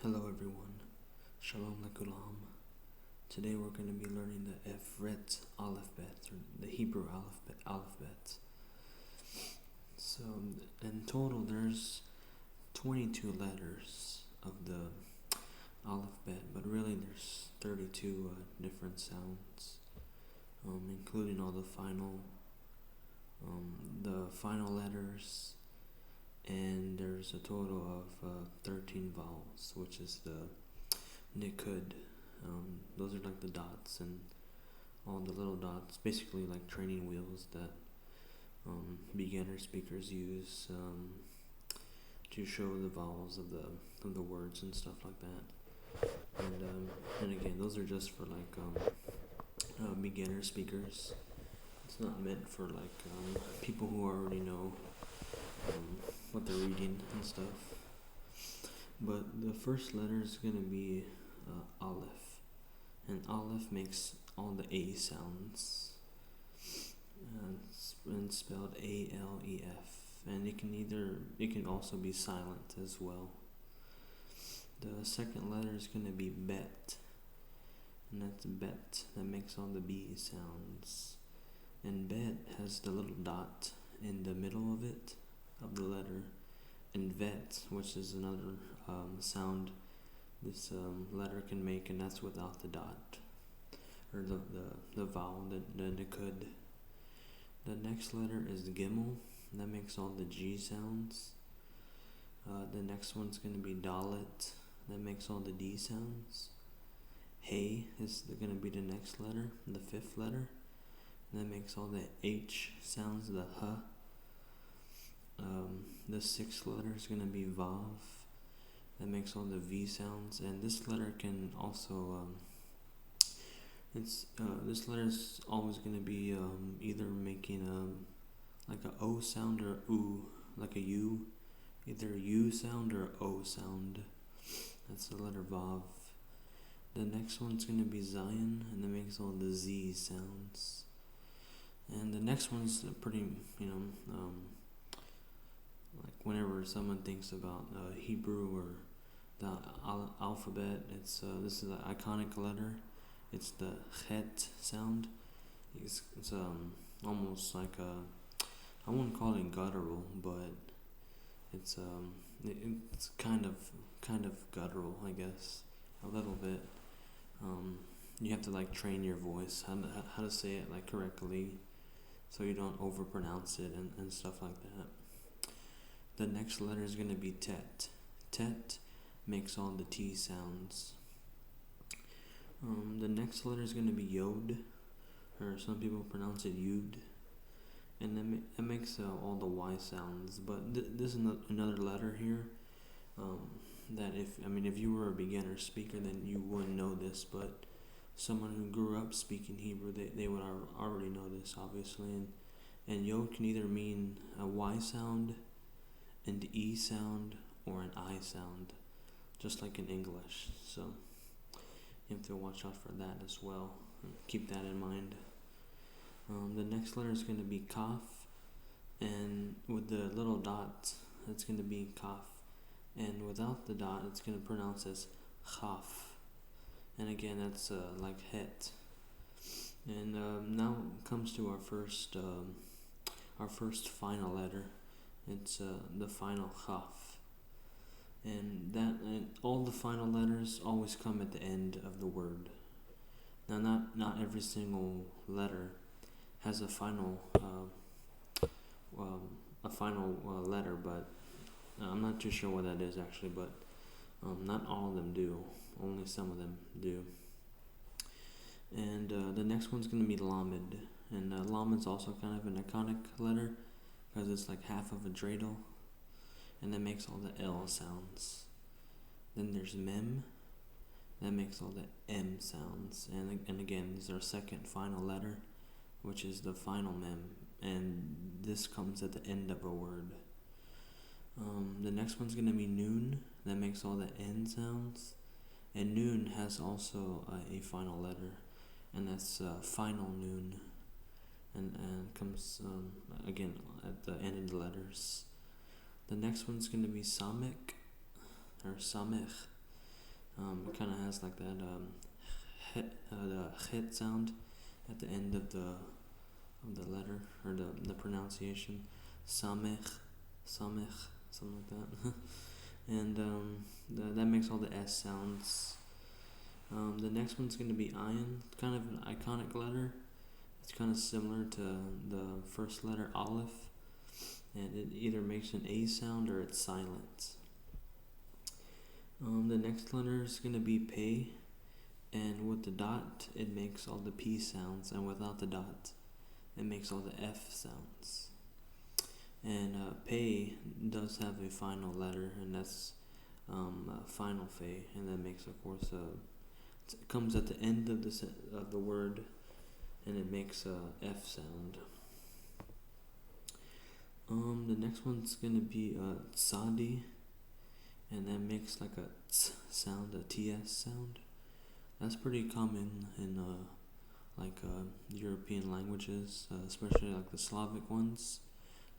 Hello everyone, Shalom Lekulam. Today we're going to be learning the alefbet, or the Hebrew alefbet. So in total there's 22 letters of the alefbet, but really there's 32 different sounds, including all the final letters. And there's a total of 13 vowels, which is the nikud. Those are like the dots and all the little dots, basically like training wheels that beginner speakers use to show the vowels of the words and stuff like that. And again, those are just for like beginner speakers. It's not meant for like people who already know what they're reading and stuff. But the first letter is going to be Aleph, and Aleph makes all the A sounds, and spelled A-L-E-F, and it can also be silent as well. The second letter is going to be Bet, and that's Bet, that makes all the B sounds, and Bet has the little dot in the middle of it, of the letter, and vet, which is another sound this letter can make, and that's without the dot, or the vowel, the nikud. The next letter is Gimel, and that makes all the G sounds. The next one's going to be Dalet, that makes all the D sounds. Hey is going to be the next letter, the fifth letter, and that makes all the H sounds, the H. The sixth letter is going to be Vav, that makes all the V sounds, and this letter can also, this letter is always going to be either making like a O sound or U, like a U, either a U sound or O sound. That's the letter Vav. The next one's going to be Zion, and that makes all the Z sounds. And the next one's pretty, like whenever someone thinks about Hebrew or the alphabet, it's this is an iconic letter. It's the chet sound. It's almost like I wouldn't call it guttural, but it's kind of guttural, I guess, a little bit. You have to like train your voice how to say it like correctly, so you don't overpronounce it and stuff like that. The next letter is going to be Tet. Tet makes all the T sounds. The next letter is going to be Yod, or some people pronounce it Yud, and then it makes all the Y sounds. But this is another letter here that if you were a beginner speaker, then you wouldn't know this, but someone who grew up speaking Hebrew, they would already know this, obviously. And Yod can either mean a Y sound, an E sound, or an I sound, just like in English. So you have to watch out for that as well. Keep that in mind. The next letter is going to be Kaf, and with the little dot, it's going to be Kaf, and without the dot, it's going to pronounce as Chaf. And again, that's like Het. And now comes to our first final letter. It's the final Chaf, and all the final letters always come at the end of the word. Now, not every single letter has a final letter, but I'm not too sure what that is actually. But not all of them do. Only some of them do. And the next one's going to be Lamed, and Lamed's also kind of an iconic letter, because it's like half of a dreidel, and that makes all the L sounds. Then there's Mem, that makes all the M sounds, and again, this is our second final letter, which is the final Mem, and this comes at the end of a word. The next one's going to be Nun, that makes all the N sounds, and Nun has also a final letter, and that's final Nun. And comes again at the end of the letters. The next one's going to be Samek, or Samech, It kind of has like that the chet sound at the end of the letter or the pronunciation. Samech, samech, something like that. And that makes all the S sounds. The next one's going to be ayin, kind of an iconic letter. It's kind of similar to the first letter aleph, and it either makes an A sound or it's silent. The next letter is going to be pei, and with the dot it makes all the P sounds, and without the dot it makes all the F sounds. And pei does have a final letter, and that's final fei, and that makes, of course, it comes at the end of the word, and it makes a F sound. The next one's gonna be tsadi, and that makes like a ts sound, a TS sound. That's pretty common in European languages, especially like the Slavic ones.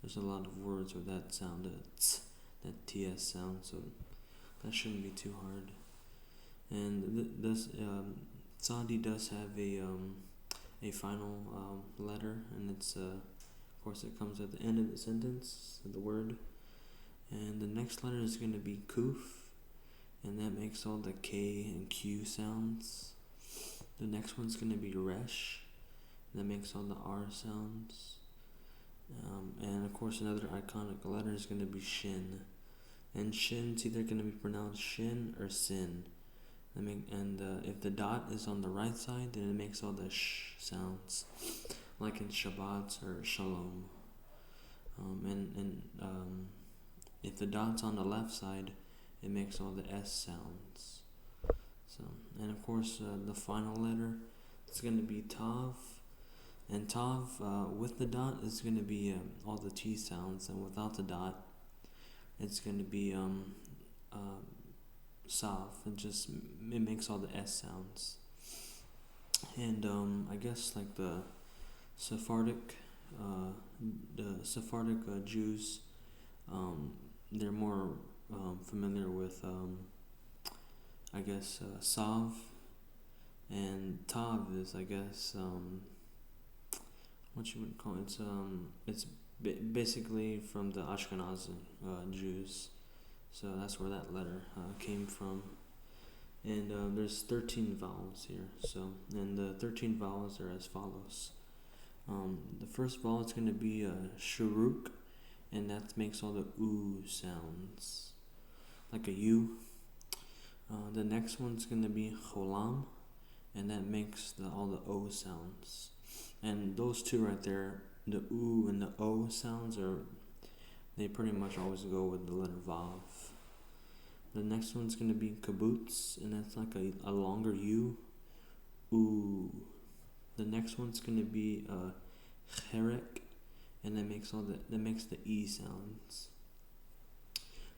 There's a lot of words with that sound, that TS sound, so that shouldn't be too hard. And this tsadi does have a final letter, and it's of course it comes at the end of the sentence, of the word. And the next letter is going to be kuf, and that makes all the K and Q sounds. The next one's going to be resh, that makes all the R sounds. And of course another iconic letter is going to be shin, and shin's either going to be pronounced shin or sin. If the dot is on the right side, then it makes all the sh sounds, like in Shabbat or Shalom. If the dot's on the left side, it makes all the S sounds. So, and of course, the final letter is going to be tav, and tav with the dot is going to be all the T sounds, and without the dot, it's going to be sav. It makes all the S sounds. And I guess like the Sephardic Jews, they're more familiar with sav, and tav is, I guess, what you would call it. It's basically from the Ashkenazi Jews, so that's where that letter came from. And there's 13 vowels here, and the 13 vowels are as follows. The first vowel is going to be shuruk, and that makes all the oo sounds, like a U. The next one's going to be cholam, and that makes all the O sounds. And those two right there, the oo and the O sounds, they pretty much always go with the letter vav. The next one's going to be kibbutz, and that's like a longer U. Ooh. The next one's going to be cherek, and that makes the E sounds,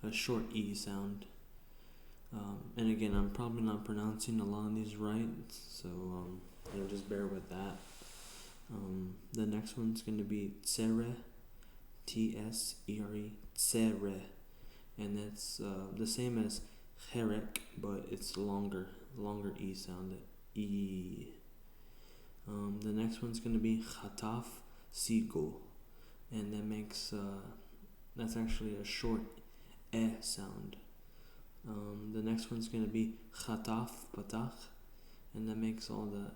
a short E sound. And again, I'm probably not pronouncing a lot of these right, so just bear with that. The next one's going to be tsere, Tsere, tsere, and that's the same as cherek, but it's longer E sound, E. The next one's going to be chataf, seagull, and that makes that's actually a short E sound. The next one's going to be chataf patach, and that makes all the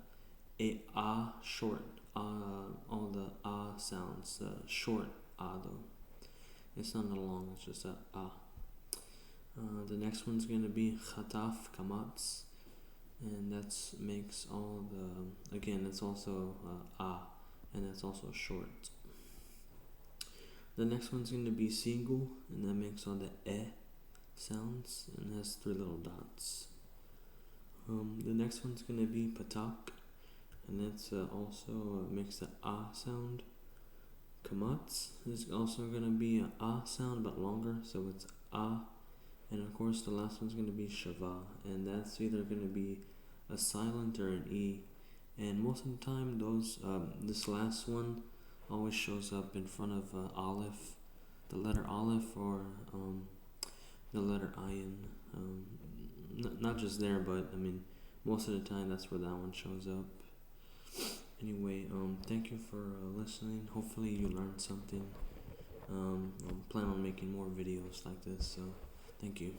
a short, all the a sounds, short a though. It's not a long, it's just a a. The next one's going to be chataf kamatz, and that makes all the, again, it's also a, and that's also short. The next one's going to be seagull, and that makes all the e sounds, and has 3 little dots. The next one's going to be patak, and that's also makes the a sound. Kamatz is also going to be a sound but longer, so it's a. And of course the last one's going to be shava, and that's either going to be a silent or an E. And most of the time this last one always shows up in front of aleph, the letter aleph, or the letter ayin. not just there, but I mean, most of the time that's where that one shows up. Anyway, thank you for listening. Hopefully you learned something. I plan on making more videos like this, so thank you.